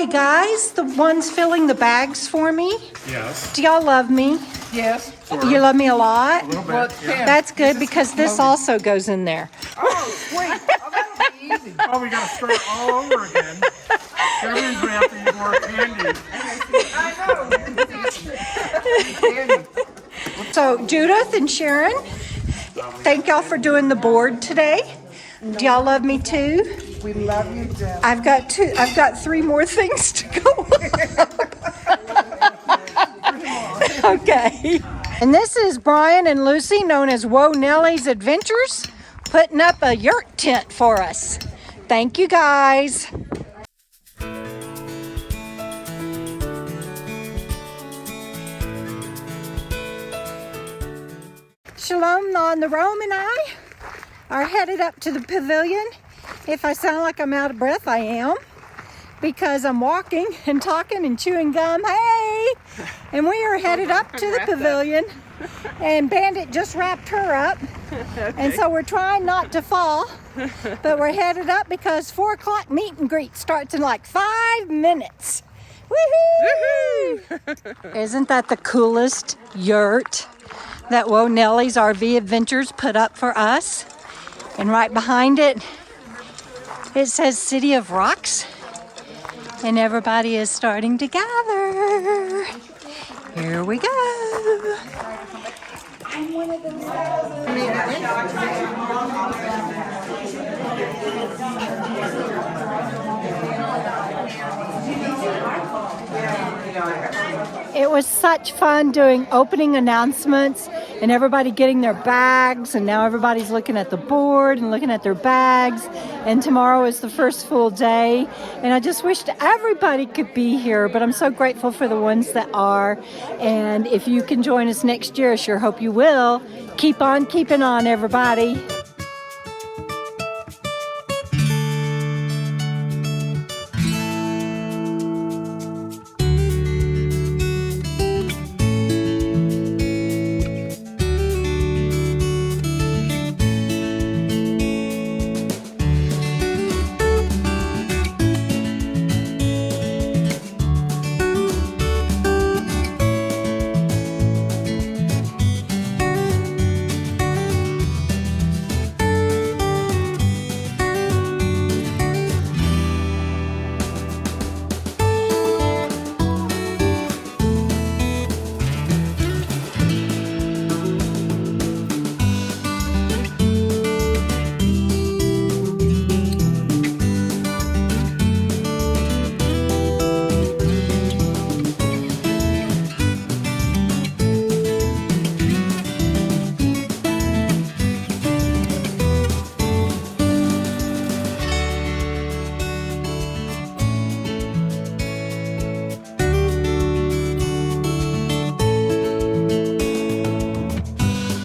Hey guys, the ones filling the bags for me. Yes. Do y'all love me? Yes. You love me a lot? A little bit. Well, Yeah. That's good because this also goes in there. Oh, sweet. Oh, that'll be easy. Oh, we gotta start all over again. That means we have to eat more candy. I know. So Judith and Sharon, thank y'all for doing the board today. Do y'all love me too? We love you, Deb. I've got 3 more things to go on. Okay. And this is Brian and Lucy, known as Whoa Nellie's Adventures, putting up a yurt tent for us. Thank you guys. Shalom on the Rome and I are headed up to the pavilion. If I sound like I'm out of breath, I am, because I'm walking and talking and chewing gum. Hey! And we are headed up to the pavilion, and Bandit just wrapped her up. Okay. And so we're trying not to fall, but we're headed up because 4 o'clock meet and greet starts in like 5 minutes. Woohoo! Woohoo! Isn't that the coolest yurt that Whoa Nellie's RV Adventures put up for us? And right behind it, it says City of Rocks, and everybody is starting to gather. Here we go. I'm one of those. It was such fun doing opening announcements and everybody getting their bags, and now everybody's looking at the board and looking at their bags, and tomorrow is the first full day, and I just wished everybody could be here, but I'm so grateful for the ones that are. And if you can join us next year, I sure hope you will. Keep on keeping on, everybody.